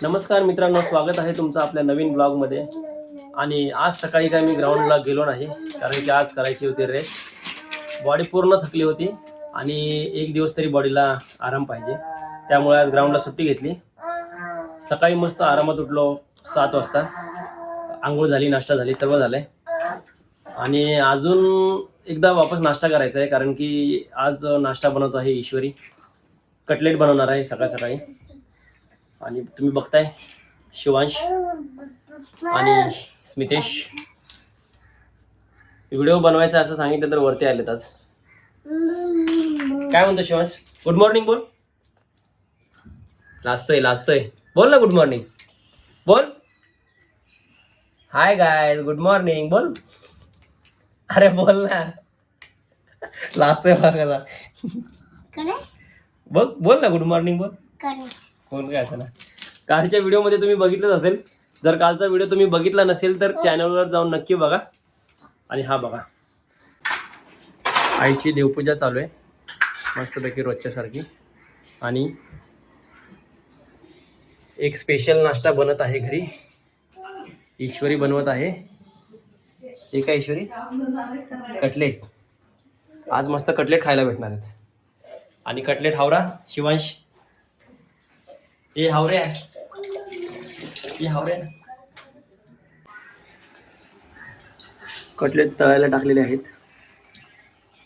नमस्कार मित्रांनो, स्वागत आहे तुमचं आपल्या नवीन ब्लॉगमध्ये. आणि आज सकाळी काय मी ग्राउंडला गेलो नाही, कारण की आज करायची होती रेस्ट. बॉडी पूर्ण थकली होती आणि एक दिवस तरी बॉडीला आराम पाहिजे, त्यामुळे आज ग्राउंडला सुट्टी घेतली. सकाळी मस्त आरामात उठलो 7 वाजता. आंघोळ झाली, नाश्ता झाली, सर्व झालंय. आणि अजून एकदा वापस नाश्ता करायचा आहे, कारण की आज नाश्ता बनवतो आहे ईश्वरी. कटलेट बनवणार आहे सकाळ सकाळी. आणि तुम्ही बघताय शिवांश आणि स्मितेश. व्हिडिओ बनवायचा असं सांगितलं तर वरती आलेत आज. काय म्हणतो शिवांश? गुड मॉर्निंग बोल. लाजतोय बोल ना, गुड मॉर्निंग बोल. हाय गाय, गुड मॉर्निंग बोल. अरे बोल ना, लाजतोय बघा. बघ बोल ना, गुड मॉर्निंग बोल. फोन काय असं ना, कालच्या व्हिडिओमध्ये तुम्ही बघितलंच असेल. जर कालचा व्हिडिओ तुम्ही बघितला नसेल तर चॅनलवर जाऊन नक्की बघा. आणि हा बघा, आईची देवपूजा चालू आहे मस्तपैकी रोजच्या सारखी. आणि एक स्पेशल नाश्ता बनत आहे घरी. ईश्वरी बनवत आहे. हे काय ईश्वरी? कटलेट. आज मस्त कटलेट खायला भेटणार आहेत. आणि कटलेट हावरा शिवांश. ये हावरे, ये हावरे. कटलेट तळायला टाकलेले आहेत.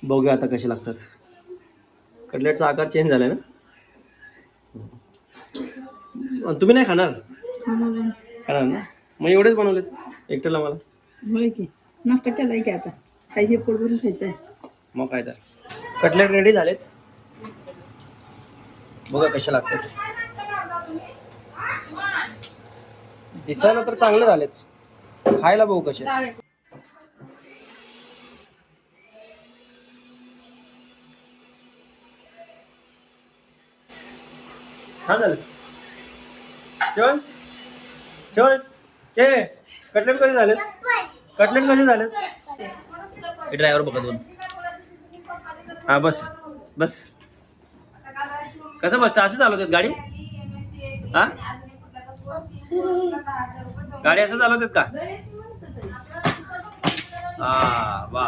बघूया आता कसे लागतात. कटलेटचा आकार चेंज झालाय ना. तुम्ही नाही खाणार? खाणार ना, मग एवढेच बनवलेत एकट्याला मला. होय की, नाश्ता केलाय की आता काही पोट भरून खायचंय. मग काय तर. कटलेट रेडी झालेत, बघा कसे लागतात. दिसायला तर चांगले झालेत, खायला बघू कसे. हा झालं. जेवण जेवण हे कटलेट कसे झालेत? कटलेट कसे झालेत? हे ड्रायव्हर बघत बोल. हा बस बस. कसं बसतं? असं चालवतात गाडी? हा, गाडी असं चालवतात का? हा वा.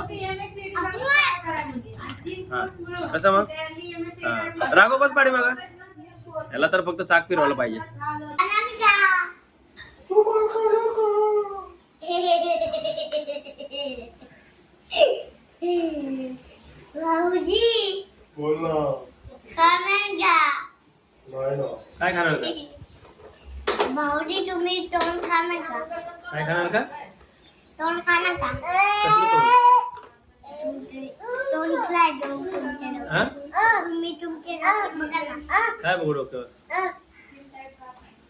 हा कसं मग? हा राघव बस पाडी बघा. याला तर फक्त चाक फिरवायला पाहिजे. बोल ना. काय खाणार का? भाऊजी तुम्ही तोंड खाणार का? काय खाणार का? तोंड खाणार का? कसलं तोंड इकलाय तुमच्या हा? मी तुमचे बघा ना. काय बघू डोक्यावर?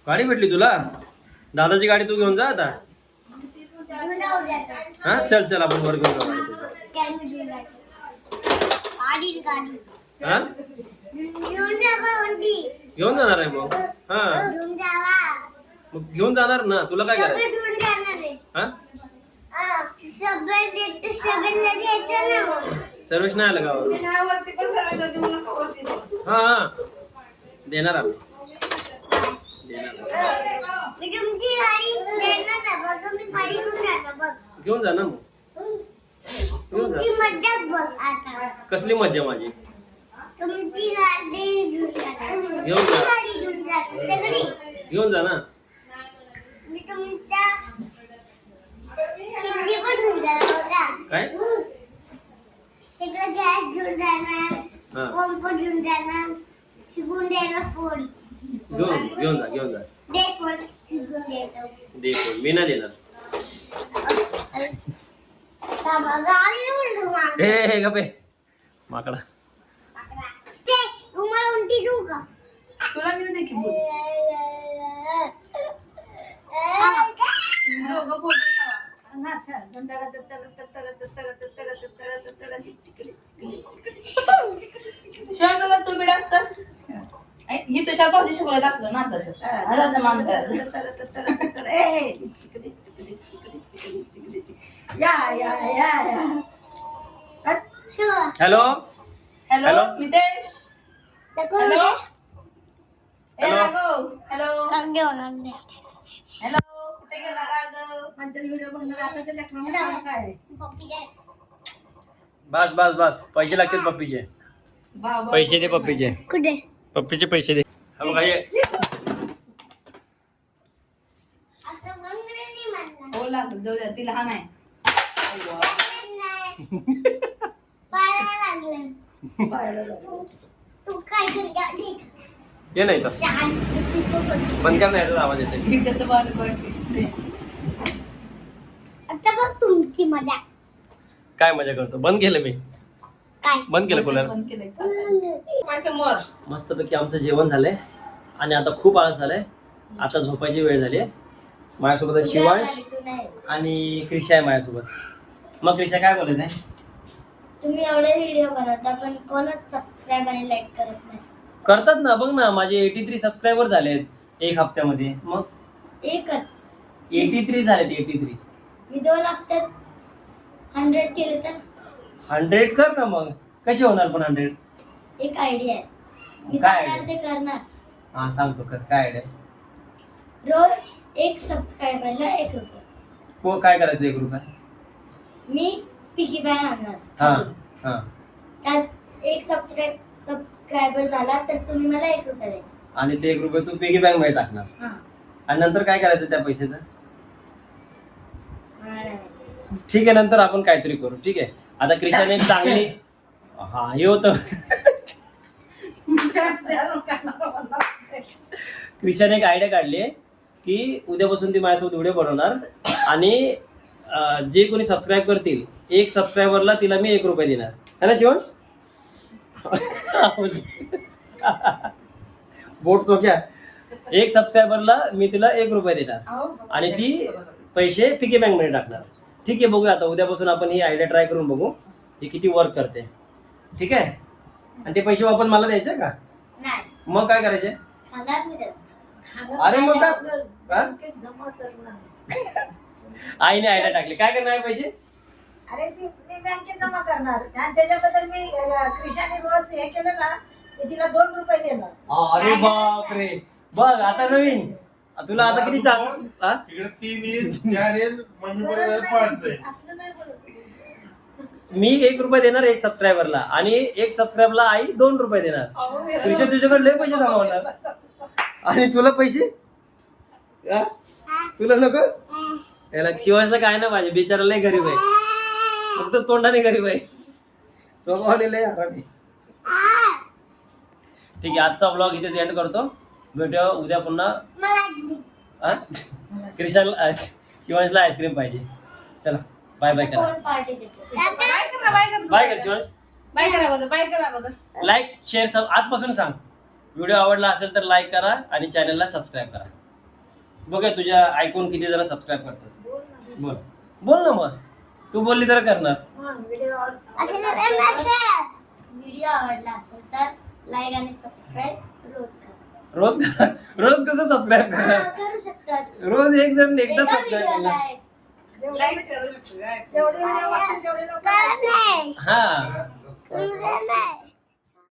गाडी भेटली तुला? दादाची गाडी तू घेऊन जा आता. घेऊन जाऊ द्या. हा चल चल, आपण वर घेऊन जाऊ गाडी. गाडी गाडी हा घेऊन जावा ओंडी. घेऊन जाणार आहे मग. हा घेऊन जावा. मग घेऊन जाणार ना, तुला काय सगळे करायचं? घेऊन जाणार आहे. हा सगळे देते, सगळ्याला द्यायचं ना मग. सर्विस नाही आलं गावावर? हा हा देणार आम्ही. देणार. मी तुमची गाडी देणार ना. बघ मी गाडी घेऊन जाणार बघ. घेऊन जा ना मग. घेऊन तुमची जा. मज्जा बघ आता. कसली मज्जा माझी? तुमची गाडी घेऊन जाणार. घेऊन जा. गाडी घेऊन जाणार सगळी. घेऊन जा ना. मी तुमच्या खिडकी पण घेऊन जाणार बघा. काय? सगळं गॅस घेऊन जाणार. हा पंप घेऊन जाणार. शिकून द्यायला फोन. घेऊन जा. दे फोन शिकून द्यायचं. दे फोन. मी नाही देणार. हे गपे माकडा. ते रुमाल उलटी देऊ का? तुला मी दे की बोल. दोघं बोलत खावा. नाचा. दंदाला दत्ताला दत्ताला दत्ताला दत्ताला दत्ताला दत्ताला चिकडी चिकडी. शांतला तू बी डान्स कर. ही तुझ्या भाऊजी शिकवत असलं ना आता. असं मानतात. दत्ताला दत्ताला दत्ताला. ए चिकडी चिकडी चिकडी चिकडी चिकडी. या या या या. Hello hello Smitesh. Hello. Hello hello काय घेणार नाही. हॅलो कुठे गेला राघव? माझ्या व्हिडिओ बघणार आताच्या लेकरांना काय पप्पी काय? बस बस बस पैसे लागतील पप्पीचे. बाबा पैसे दे पप्पीचे. कुठे? पप्पीचे पैसे दे. हा बघा हे. आता बंद नाही म्हणला. हो लागलं जाऊ द्या ती लहान आहे पायाला लागलं. तू काय कर गाडी? हे नाही तर बंद कर नाही आवाज येते. त्याचं बाळ बघ. आता बघ तुमची मजा. काय मजा करतो? बंद केलं मी. काय? बंद केलं कूलर. बंद केलंय का? माझ्यासमोर. मस्तपैकी आमचं जेवण झालंय आणि आता खूप आळस झालाय. आता झोपायची वेळ झाली. माझ्यासोबत आहे शिवांश तू नाही. आणि क्रिशा आहे माझ्यासोबत. मग क्रिशा काय बोलायचंय? तुम्ही एवढे व्हिडिओ बनवता पण कोणच सबस्क्राईब आणि लाईक करत नाही. करतात ना, बघ ना माझे 83 सबस्क्रायबर झालेत एक हप्त्यामध्ये. मग एकच 83 झालेत. 83. मी 2 हफ्त्यात 100 केले तर 100 कर ना. मग कसे होणार पण 100? एक आयडिया आहे. मी काय सांगणार ते करणार. हा सांगतो कर. काय आयडिया? रोज एक सबस्क्रायबरला 1 रुपये. काय करायचं 1 रुपया? मी पिगी बँक आणणार. हा हा. त्यात एक सबस्क्रायबर झाला तर तुम्ही मला 1 रुपया द्यायचा. आणि ते 1 रुपये तू पिगी बँक मध्ये टाकणार. हा. आणि नंतर काय करायचं त्या पैशाचं? मला नाही माहिती. ठीक आहे, नंतर आपण काहीतरी करू. ठीक आहे. आता क्रिशाने एक चांगली हा हे होतं. क्रिशाने एक आयडिया काढली की उद्यापासून ती माझ्यासोबत व्हिडिओ बनवणार आणि जे कोणी सबस्क्राईब करतील 1 सबस्क्रायबरला तिला मी 1 रुपये देणार. है ना शिवांश? बोट चोक्या. 1 सबस्क्रायबरला मी तिला 1 रुपये देणार आणि ती पैसे पिगी बँक मध्ये टाकणार. ठीक आहे, बघूया आता उद्यापासून आपण ही आयडिया ट्राय करून बघू ही किती वर्क करते. ठीक आहे. आणि ते पैसे वापस मला द्यायचे का? नाही. मग काय करायचे? खाणार मी त्यात. अरे मग काय? हा? जमा करणार. आईने आयडिया टाकली. काय करणार आहे पैसे? अरे ती मी बँकेत जमा करणार आणि त्याच्याबद्दल मी क्रिशाने रोज हे केलं ना मी तिला 2 रुपये देणार. अरे बाप रे. बघ आता नवीन. तुला आता किती हा? इकडे 3 येईल 4 येईल मम्मी बरोबर 5 आहे. असलं नाही बोलत. मी 1 रुपये देणार 1 सबस्क्रायबरला आणि 1 सबस्क्रायबरला आई 2 रुपये देणार. तुझ्या तुझ्याकडे लय पैसे जमा होणार. आणि तुला पैसे हा? तुला नको? याला शिवायचं काय ना माझे बिचारा लय गरीब आहे. फक्त तोंडाने गरीब आहे. स्वभावाने लय हरामी. ठीक आहे, आजचा ब्लॉग इथेच एंड करतो. भेटूया उद्या पुन्हा. मला क्रिशाला शिवांशला आईस्क्रीम पाहिजे. चला बाय बाय करा. कोण पार्टी देतो? बाय कर शिवांश. बाय करा अगोदर, बाय करा अगोदर. लाईक शेअर सब आजपासून सांग. व्हिडिओ आवडला असेल तर लाईक करा आणि चॅनलला सबस्क्राईब करा. बघा तुझ्या ऐकून किती जण सबस्क्राईब करतात. बोल बोल ना. मग तू बोलली तर करणार. व्हिडिओ आवडला असेल तर लाईक आणि सबस्क्राईब रोज करा. रोज कसं सबस्क्राईब करणार? करू शकतात. रोज एक जण एकदा एका सबस्क्राईब व्हिडिओला करणार. एक. लाईक करू शकतो. जेवढे व्हिडिओ वाटतील तेवढे लोक हा करू दे नाही.